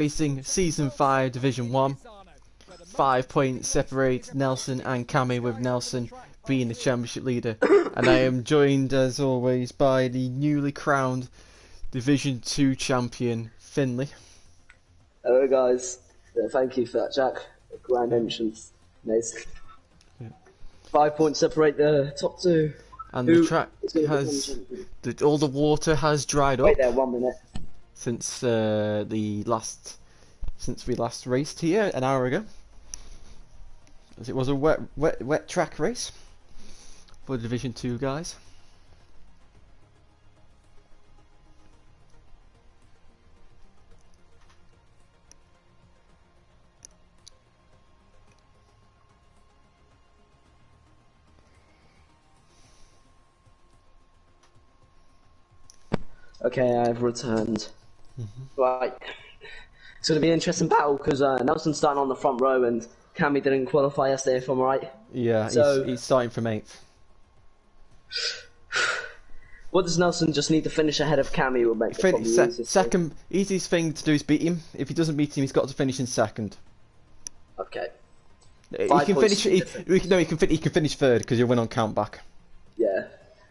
Racing Season 5 Division 1. 5 points separate Nelson and Cammy, with Nelson being the championship leader. And I am joined as always by the newly crowned Division 2 champion, Finley. Hello guys, thank you for that, Jack. A grand entrance, nice. Yeah. 5 points separate the top two. And the track has, all the water has dried up. Wait there 1 minute. Since we last raced here an hour ago, as it was a wet track race for the Division 2 guys. Okay, I've returned. Right, it's going to be an interesting battle because Nelson's starting on the front row and Cammy didn't qualify yesterday, if I'm right. Yeah, so he's starting from 8th. What does Nelson just need to finish ahead of Cammy? Will make the second easiest thing to do is beat him. If he doesn't beat him, he's got to finish in second. Okay. He can finish. He can finish third because he'll win on count back. Yeah.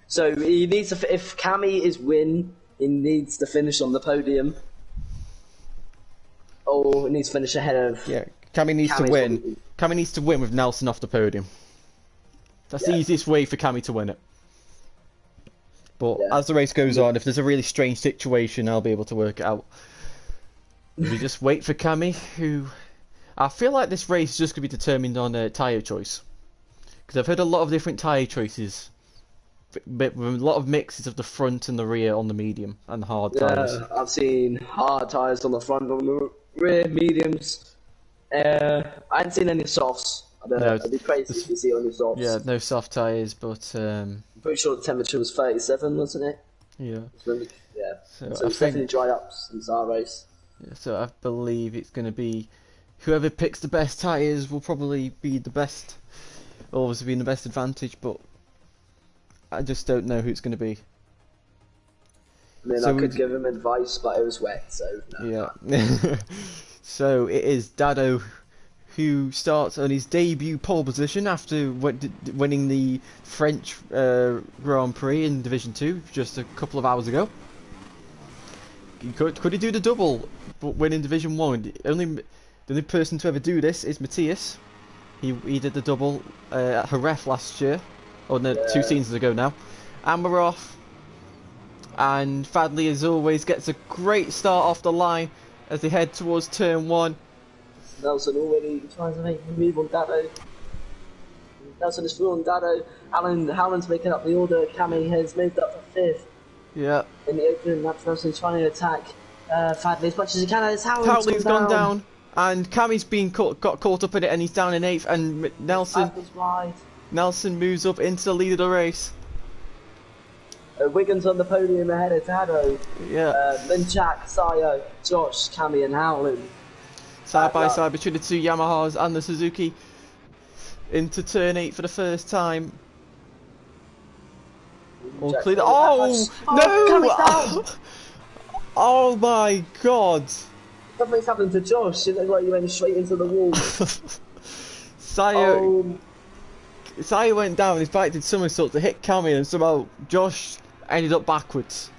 So he needs to. If Cammy is win, he needs to finish on the podium. Or he needs to finish ahead of... Yeah, Cammy needs to win. Cammy needs to win with Nelson off the podium. That's the easiest way for Cammy to win it. But as the race goes on, if there's a really strange situation, I'll be able to work it out. We just wait for Cammy, who... I feel like this race is just going to be determined on tyre choice. Because I've heard a lot of different tyre choices. But with a lot of mixes of the front and the rear on the medium and hard tyres. Yeah, I've seen hard tyres on the front, on the rear, mediums. I haven't seen any softs. It'd be crazy if you see any softs. Yeah, no soft tyres, but... I'm pretty sure the temperature was 37, wasn't it? Yeah. Really, yeah. So it's definitely dried up since our race. Yeah, so I believe it's going to be... Whoever picks the best tyres will probably be the best. Always be in the best advantage, but... I just don't know who it's going to be. I mean, I could give him advice, but it was wet, so... No. Yeah. So it is Dado who starts on his debut pole position after winning the French Grand Prix in Division 2 just a couple of hours ago. Could he do the double, but win in Division 1? The only person to ever do this is Matthias. He did the double at Jerez last year. Oh no, 2 seasons ago now. And we're off. And Fadley, as always, gets a great start off the line as they head towards turn 1. Nelson already trying to make a move on Dado. Nelson is through on Dado. Howland's making up the order. Cammy has moved up for 5th. Yeah. In the opening laps, Nelson trying to attack Fadley as much as he can. As Howland's gone down. And Cammy's got caught up in it and he's down in 8th. And Nelson moves up into the lead of the race. Wiggins on the podium ahead of Dado. Yeah. Linchak, Sayo, Josh, Cammy and Howland. Side by side between the 2 Yamahas and the Suzuki. Into turn 8 for the first time. All clear. Oh! No! Oh my god! Something's happened to Josh. It looked like you went straight into the wall. Sayo went down, his bike did somersault to hit Cammy, and somehow Josh ended up backwards.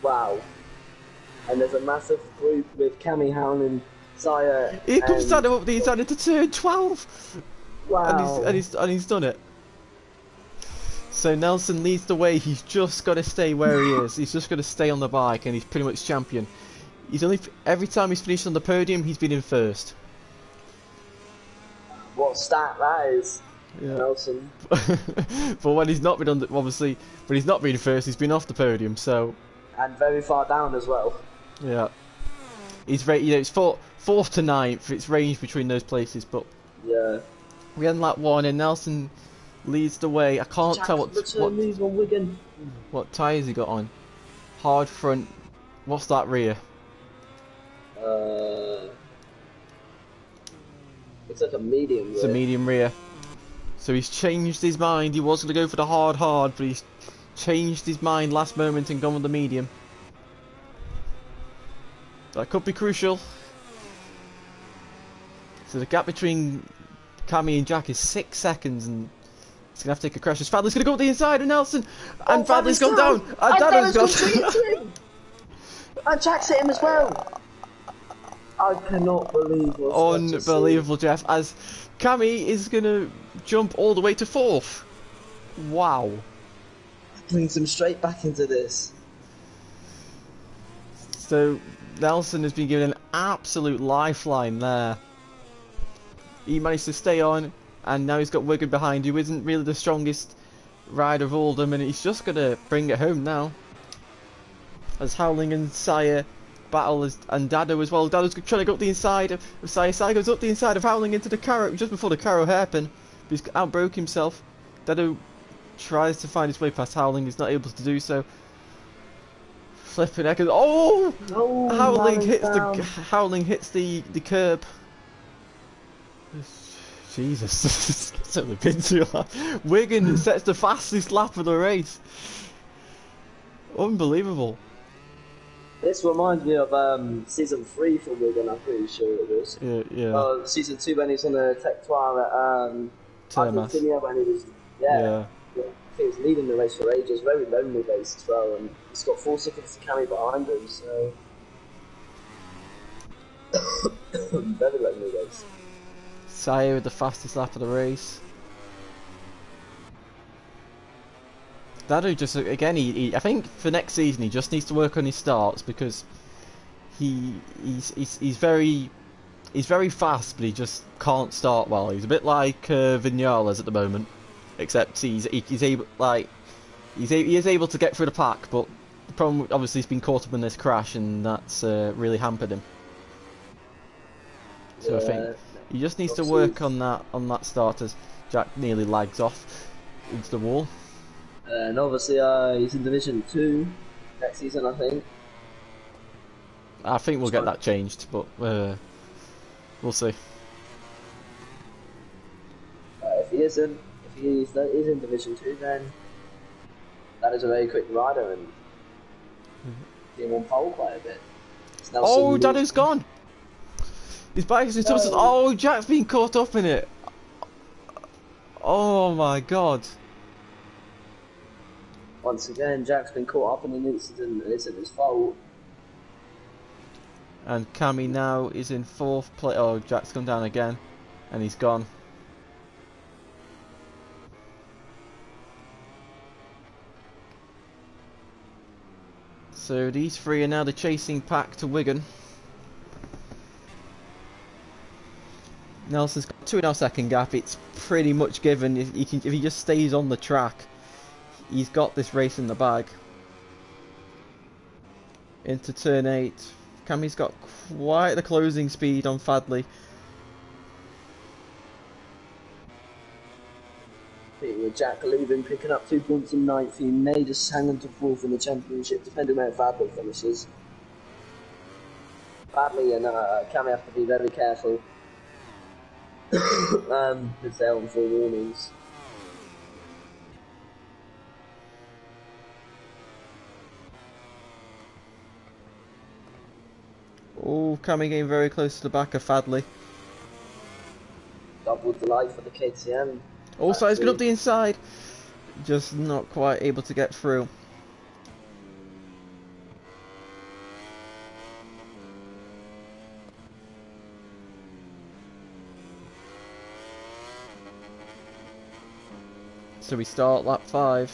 Wow. And there's a massive group with Cammy, Howland, Sayo. He comes down up the inside into turn 12! Wow. And he's done it. So Nelson leads the way, he's just got to stay where he is. He's just got to stay on the bike, and he's pretty much champion. Every time he's finished on the podium, he's been in first. What stat that is. Yeah. Nelson. But when he's not been on obviously, when he's not been first, he's been off the podium. So. And very far down as well. Yeah. He's it's 4th to 9th. It's range between those places, but. Yeah. We had lap 1, and Nelson leads the way. I can't tell what tyres he got on. Hard front. What's that rear? It's like a medium rear. It's a medium rear. So he's changed his mind. He was going to go for the hard, but he's changed his mind last moment and gone with the medium. That could be crucial. So the gap between Cammy and Jack is 6 seconds, and he's going to have to take a crash. Fadley's going to go up the inside of Nelson, and Fadley's gone down, and Dano's gone. And Jack's hit him as well. I cannot believe what's unbelievable, Jeff, as Cammy is going to jump all the way to 4th. Wow. Brings him straight back into this. So Nelson has been given an absolute lifeline there. He managed to stay on, and now he's got Wigan behind, who isn't really the strongest rider of all of them, and he's just going to bring it home now. As Howling and Sire battle, and Dado as well. Dado's trying to go up the inside of Sire. Sire goes up the inside of Howling into the Carro, just before the Carro hairpin. But he's outbroke himself. Dado tries to find his way past Howling, he's not able to do so. Flipping heck. Oh! Howling hits the curb. Jesus, it's only been too long. Wigan sets the fastest lap of the race. Unbelievable. This reminds me of season 3 for Wigan, I'm pretty sure it was. Yeah. Season 2 when he was on the Tectoire at Argentina, when he was, I think he was leading the race for ages, very lonely race as well, and he's got 4 seconds to carry behind him, so... very lonely race. Sire with the fastest lap of the race. Dado just, again, I think for next season he just needs to work on his starts, because he's very fast, but he just can't start well. He's a bit like Vinales at the moment, except he is able to get through the pack, but the problem obviously he's been caught up in this crash, and that's really hampered him. So I think he just needs to work on that start, as Jack nearly lags off into the wall. And obviously he's in Division 2 next season, I think. I think we'll get that changed, but we'll see. If he is in Division 2, then that is a very quick rider, and he won pole quite a bit. Oh, Dado's gone! His bike is in trouble. Oh, Jack's been caught up in it. Oh my god. Once again, Jack's been caught up in an incident that isn't his fault. And Cammy now is in 4th place. Oh, Jack's gone down again, and he's gone. So these three are now the chasing pack to Wigan. Nelson's got 2.5 second gap. It's pretty much given. If he just stays on the track, he's got this race in the bag. Into turn 8. Cammy's got quite the closing speed on Fadley. With Jack leaving, picking up 2 points in 9th, he may just hang on to 4th in the championship, depending where Fadley finishes. Fadley and Cammy have to be very careful. Because they're on 4 warnings. Oh, Cammy getting very close to the back of Fadley. Double delight for the KTM. Also, he's going up the inside. Just not quite able to get through. So we start lap 5.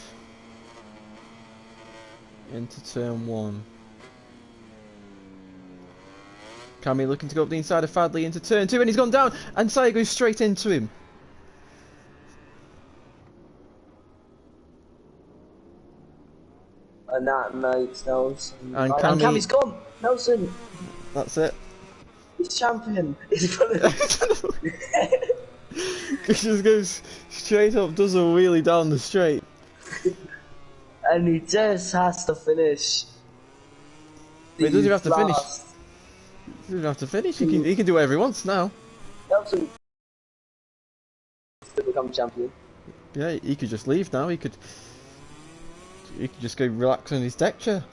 Into turn 1. Cammy looking to go up the inside of Fadley into turn 2, and he's gone down, and Saya goes straight into him. And that makes Nelson. And Cammy's gone! Nelson! That's it. He's champion! He's gonna... He just goes straight up, does a wheelie down the straight. And he just has to finish. He doesn't even have to finish. He doesn't have to finish. He can do whatever he wants now. Nelson to become champion. Yeah, he could just leave now. He could just go relax on his deck chair.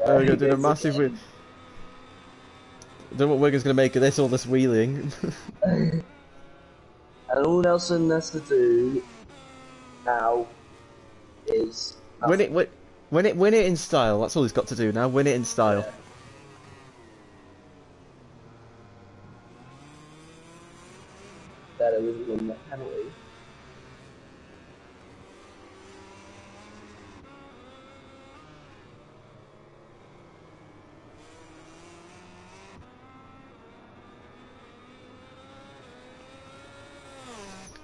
There we go, doing a massive wheel. I don't know what Wigan's going to make of this, all this wheeling. And all Nelson has to do now is win it in style. That's all he's got to do now. Win it in style. Yeah. That it was win that penalty.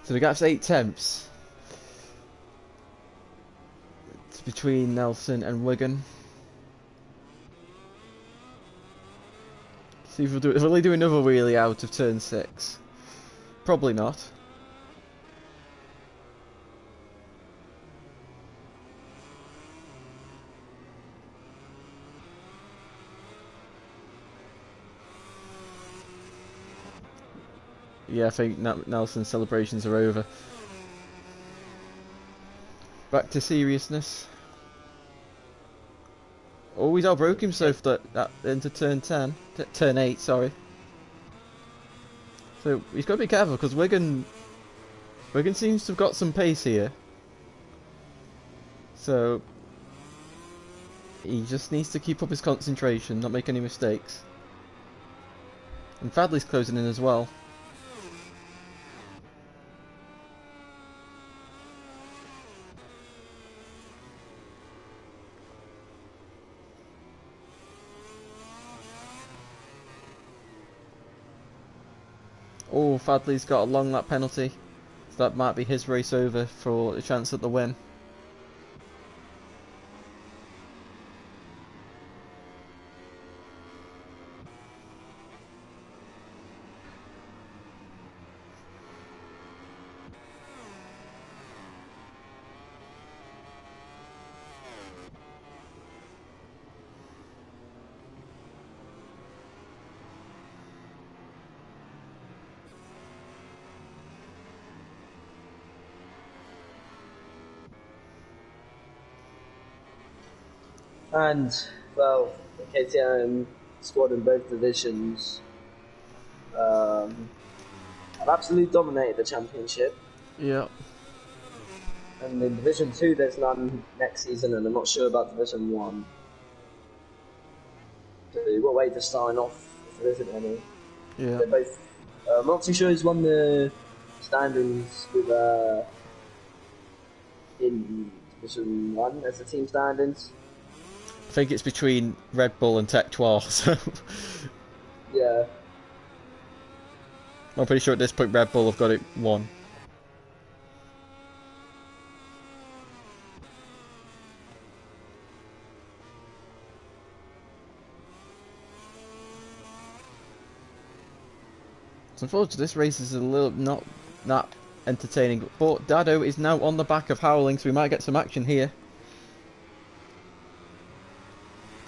So the gap's 8 tenths. It's between Nelson and Wigan. See if will he do another wheelie out of turn 6? Probably not. Yeah, I think Nelson's celebrations are over. Back to seriousness. Oh, he's outbroke himself that into turn 10, turn 8, sorry. So he's got to be careful because Wigan seems to have got some pace here. So he just needs to keep up his concentration, not make any mistakes. And Fadley's closing in as well. Oh, Fadley's got a long lap penalty, so that might be his race over for a chance at the win. And, well, the KTM squad in both divisions have absolutely dominated the championship. Yeah. And in Division 2 there's none next season, and I'm not sure about Division 1. So what way to sign off if there isn't any. Yeah. They're both, I'm not too sure who's won the standings with in Division 1 as the team standings. I think it's between Red Bull and Tech Trois, so... Yeah. I'm pretty sure at this point Red Bull have got it won. So unfortunately this race is a little not that entertaining, but Dado is now on the back of Howling, so we might get some action here.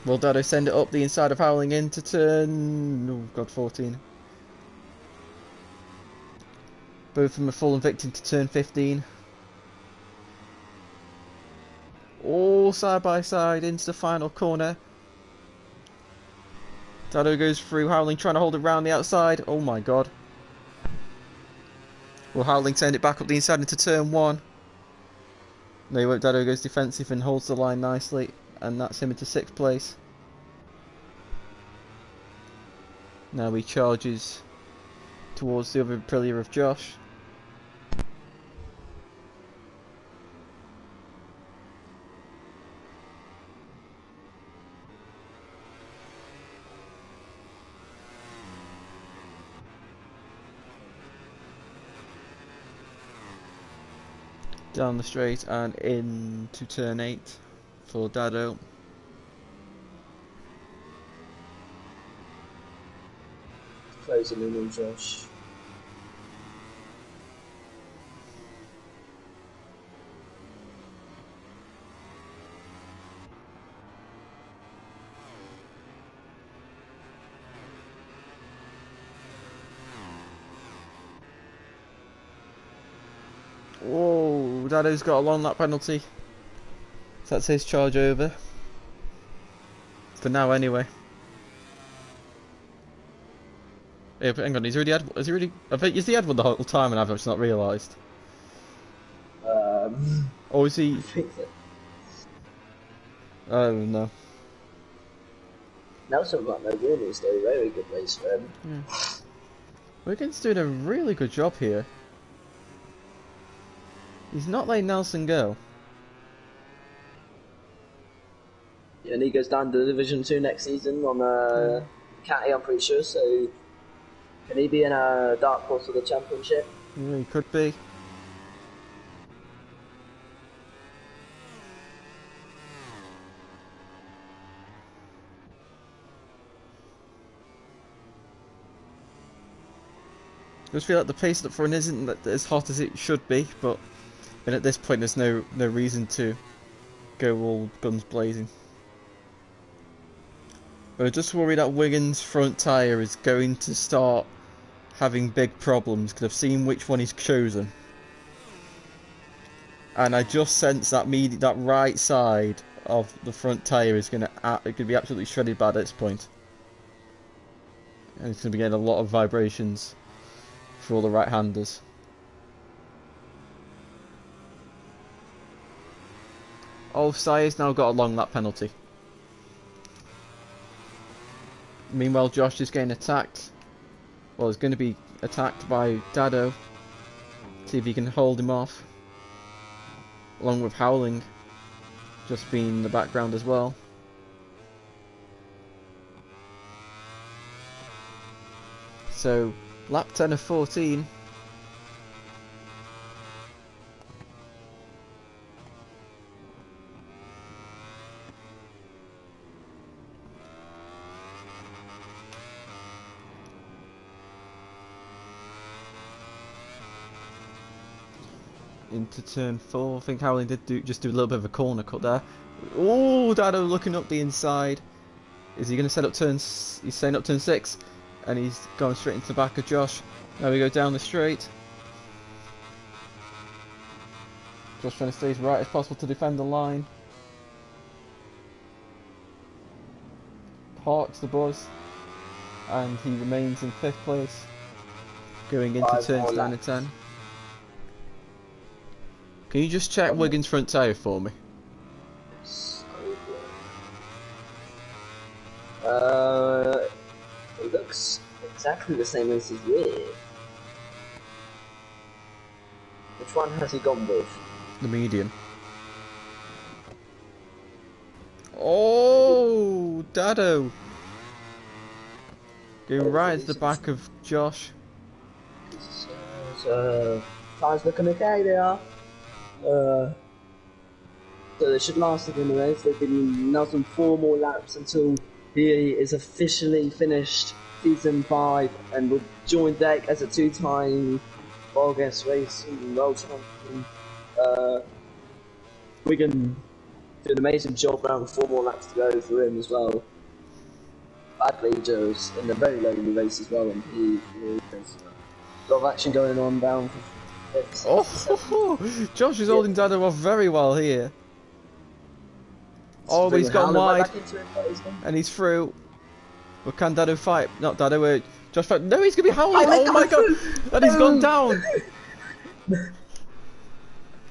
Will Dado send it up the inside of Howling into turn... oh god, 14. Both of them are fallen victim to turn 15. All side by side into the final corner. Dado goes through, Howling trying to hold it round the outside. Oh my god. Will Howling send it back up the inside into turn 1? No, he won't. Dado goes defensive and holds the line nicely. And that's him into 6th place. Now he charges towards the other Aprilia of Josh. Down the straight and into turn 8 for Dado. Closing in on Josh. Whoa, Dado's got a long lap penalty. So that's his charge over. For now, anyway. Yeah, but hang on, has he really... Is he had one the whole time and I've just not realised? Or is he... I think so. Oh, no. Nelson got no warnings though, very good race for him. Yeah. Wiggins doing a really good job here. He's not letting Nelson go. Yeah, and he goes down to Division 2 next season on Caddy, I'm pretty sure, so can he be in a dark horse of the championship? Yeah, he could be. I just feel like the pace up front isn't as hot as it should be, but at this point there's no reason to go all guns blazing. But I just worry that Wiggins' front tyre is going to start having big problems because I've seen which one he's chosen, and I just sense that that right side of the front tyre is going to be absolutely shredded bad at this point, and it's going to be getting a lot of vibrations for all the right-handers. Oh, Sire's now got a long lap penalty. Meanwhile, Josh is getting attacked. Well, he's going to be attacked by Dado. See if he can hold him off. Along with Howling just being in the background as well. So, lap 10 of 14. Into turn 4. I think Howling did just do a little bit of a corner cut there. Oh, Dado looking up the inside. Is he going to set up turns? He's setting up turn 6. And he's going straight into the back of Josh. Now we go down the straight. Josh trying to stay as right as possible to defend the line. Parks the buzz. And he remains in 5th place. Going into turns 9 and 10. Can you just check Wiggins' front tyre for me? It looks exactly the same as his rear. Which one has he gone with? The medium. Oh, Dado! Going right at the back of Josh. So, time's looking okay, they are. So they should last in the race. They've been Nelson 4 more laps until he is officially finished season 5 and will join deck as a 2-time VollGazzRacing world champion. Wigan did an amazing job around 4 more laps to go for him as well. Badly Joe's in a very lonely race as well, and he has a lot of action going on down for 5th. Oh, Josh is holding Dado off very well here. Oh, but he's gone wide, and he's through. But can Dado fight? Not Dado, Josh fight. No, he's going to be Howling. Oh my god, and he's gone down.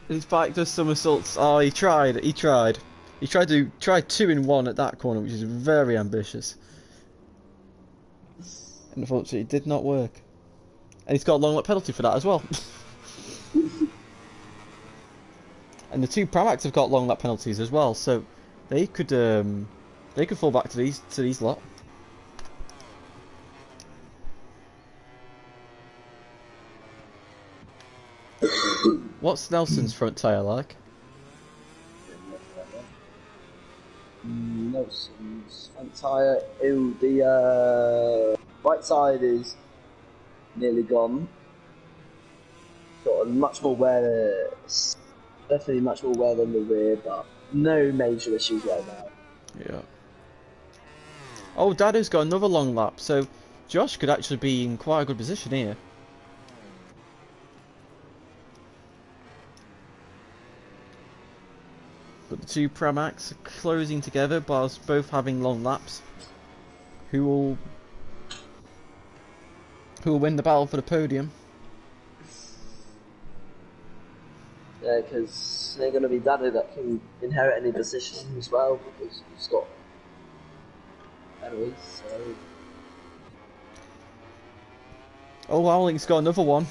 His bike does somersaults. Oh, he tried. He tried 2 in 1 at that corner, which is very ambitious. And unfortunately, it did not work. And he's got a long lap penalty for that as well. And the 2 Pramacs have got long lap penalties as well, so they could fall back to these lot. What's Nelson's front tyre like? Nelson's front tyre, the right side is nearly gone. Got a much more wear, definitely much more wear than the rear, but no major issues right now. Yeah. Oh, Dado's got another long lap, so Josh could actually be in quite a good position here. But two Pramacs closing together whilst both having long laps. Who will win the battle for the podium? Yeah, because they're going to be Dado that can inherit any position as well, because he's got enemies, so... Oh wow, he's got another one.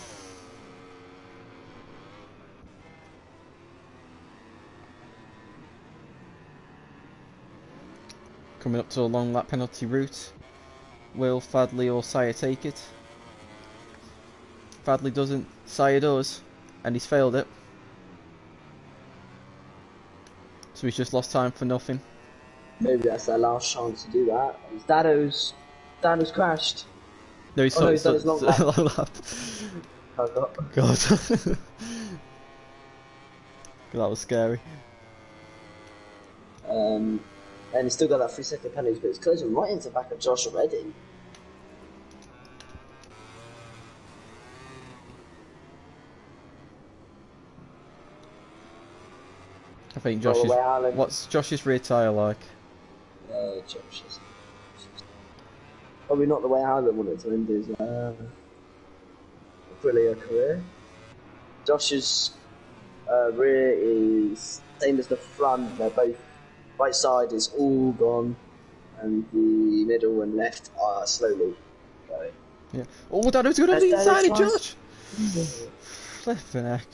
Coming up to a long lap penalty route. Will Fadley or Sire take it? Fadley doesn't, Sire does, and he's failed it. So he's just lost time for nothing. Maybe that's their last chance to do that. Dado's crashed. No, he's done still his long lap. long lap. God. That was scary. And he's still got that 3-second penalty, but it's closing right into the back of Josh already. I think what's Josh's rear tyre like? Josh's. Probably not the way Alan wanted to end his brilliant career. Josh's rear is same as the front. They're both right side is all gone, and the middle and left are slowly going. Yeah. Oh, Dado's going to the inside of Josh. Flipping heck.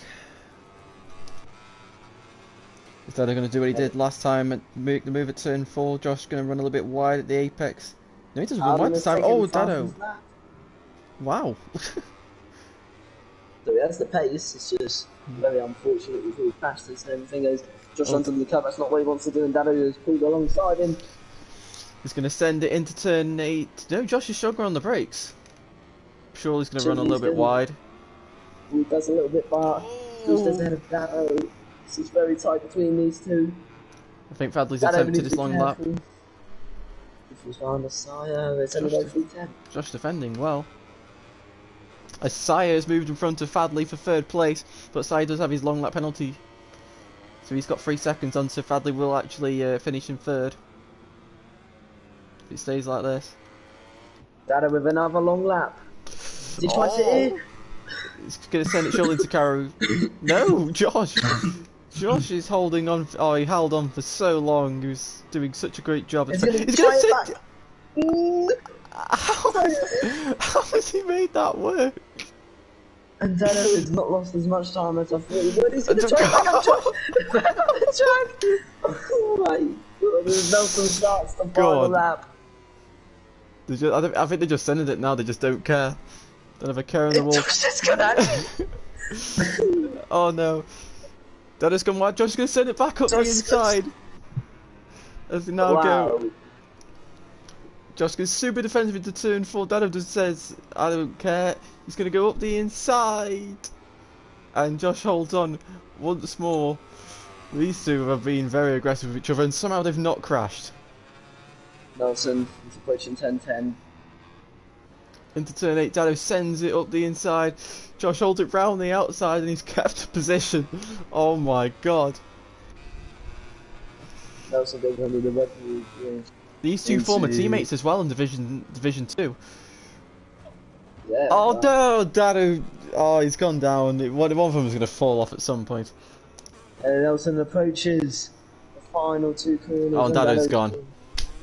Is Dado going to do what he did last time and make the move at turn 4? Josh going to run a little bit wide at the apex. No, he doesn't run wide this time. Oh, Dado. Wow. So that's the pace. It's just very unfortunate before he crashed this and everything goes. Josh onto the cut. That's not what he wants to do, and Dado is pulled alongside him. He's going to send it into turn 8. No, Josh is struggling on the brakes. Surely he's going to run a little bit wide. He does a little bit, but just ahead of Dado. It's very tight between these two. I think Fadley's attempted his long lap. If he's round the Sire, it's only 3:10. Josh defending well. As Sire has moved in front of Fadley for 3rd place, but Sire does have his long lap penalty. So he's got 3 seconds on, so Fadley will actually finish in 3rd. If it stays like this. Dado with another long lap. Did you try to hit it? He's going to send it surely to Caro. No, Josh! Josh is holding on. Oh, he held on for so long. He was doing such a great job. He's going to send it back. How has he made that work? And Dado has not lost as much time as I thought he would. He's going to try back up the track. Oh my god. Nelson starts the final lap. I think they're just sending it now. They just don't care. Don't have a care in the wall. Oh no. Dado's gone wide. Josh is going to send it back up the inside. As they now go. Josh goes super defensive into turn 4. Dado just says, I don't care. He's going to go up the inside. And Josh holds on once more. These two have been very aggressive with each other and somehow they've not crashed. Nelson is approaching 10-10. Into turn 8, Dado sends it up the inside. Josh holds it round the outside and he's kept position. Oh my god. Nelson goes under the red bull, yeah. These two former teammates as well in Division 2. Yeah. Oh no, Dado. Oh, he's gone down. One of them is going to fall off at some point. And Nelson approaches the final 2 corners. Oh, and Dado's gone.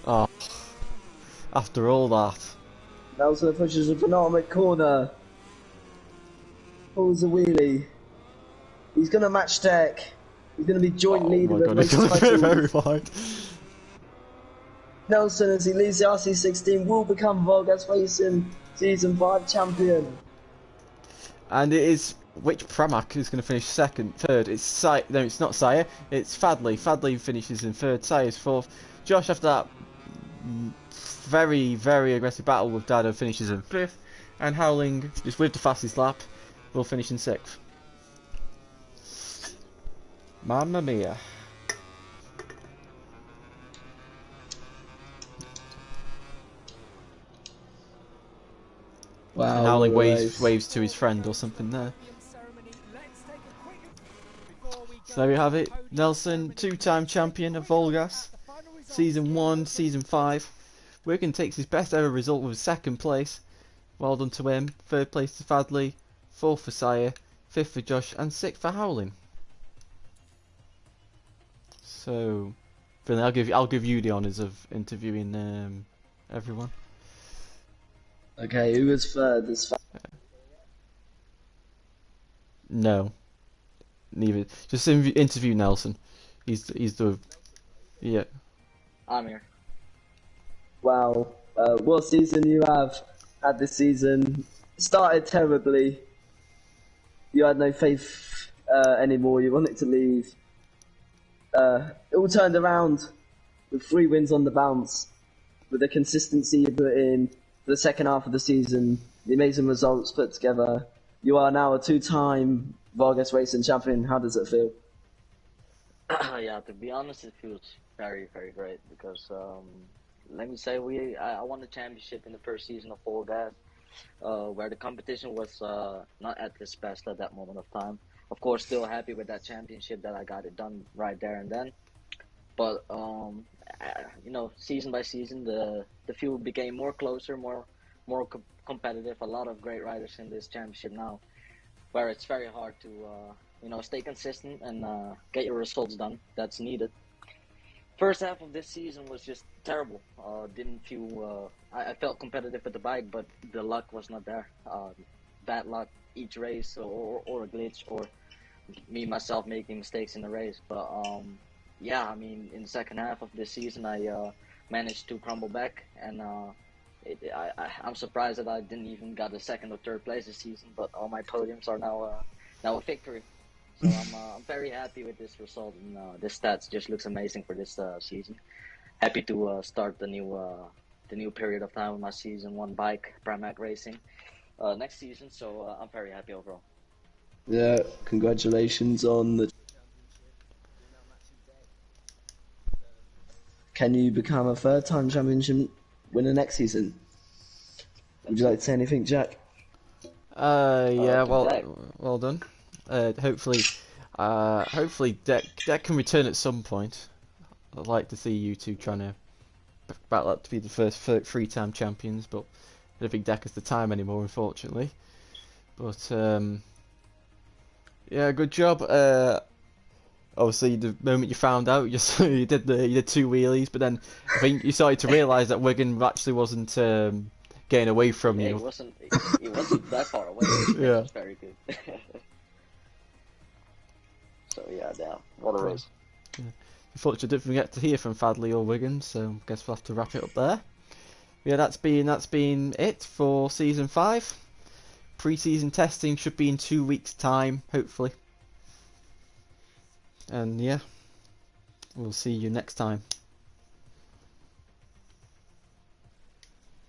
Oh, after all that. Nelson approaches the penultimate corner. Pulls a wheelie. He's going to match deck. He's going to be joint leader with race title. Very wide. Nelson, as he leaves the RC16, will become VollGazzRacing Season 5 champion. And it is which Pramac is going to finish 2nd, 3rd? It's Sire. No, it's not Sire. It's Fadley. Fadley finishes in 3rd. Sire's 4th. Josh, after that very, very aggressive battle with Dado, finishes in 5th. And Howling, just with the fastest lap, will finish in 6th. Mamma mia. Wow, and Howling waves to his friend or something there. there you have it. Nelson, two-time champion of VollGass. Season 1, Season 5. Wigan takes his best ever result with 2nd place. Well done to him. 3rd place to Fadley. 4th for Sire. 5th for Josh. And 6th for Howling. So, Finley, I'll give you the honours of interviewing everyone. Okay, who was 3rd? No, neither. Just interview Nelson. He's the yeah. I'm here. Wow, what season you have had this season? Started terribly. You had no faith anymore. You wanted to leave. It all turned around with 3 wins on the bounce. With the consistency you put in for the second half of the season, the amazing results put together. You are now a 2-time VollGazzRacing champion. How does it feel? Yeah, to be honest, it feels very, very great because let me say I won the championship in the first season of VollGazz, where the competition was not at its best at that moment of time. Of course, still happy with that championship that I got it done right there and then. But you know, season by season, the field became more closer, more competitive. A lot of great riders in this championship now, where it's very hard to you know, stay consistent and get your results done. That's needed. First half of this season was just terrible. Didn't feel I felt competitive with the bike, but the luck was not there. Bad luck each race, or a glitch, or me myself making mistakes in the race. But yeah, I mean, in the second half of this season, I managed to crumble back, and I'm surprised that I didn't even got a 2nd or 3rd place this season. But all my podiums are now a victory. So I'm very happy with this result, and this stats just looks amazing for this season. Happy to start the new period of time with my season 1 bike, Prix Racing, next season. So I'm very happy overall. Yeah, congratulations on the. Can you become a 3rd-time championship winner next season? Would you like to say anything, Jack? Yeah, well done. Hopefully Deck can return at some point. I'd like to see you two trying to battle up to be the first 3-time champions, but I don't think Deck has the time anymore, unfortunately. But yeah, good job. Obviously, the moment you found out, you did 2 wheelies, but then I think you started to realise that Wigan actually wasn't getting away from you. It wasn't that far away. Yeah. It was very good. So yeah, what a race. Yeah. Unfortunately, I didn't get to hear from Fadley or Wigan, so I guess we'll have to wrap it up there. Yeah, that's been it for season 5. Pre-season testing should be in 2 weeks' time, hopefully. And yeah, we'll see you next time.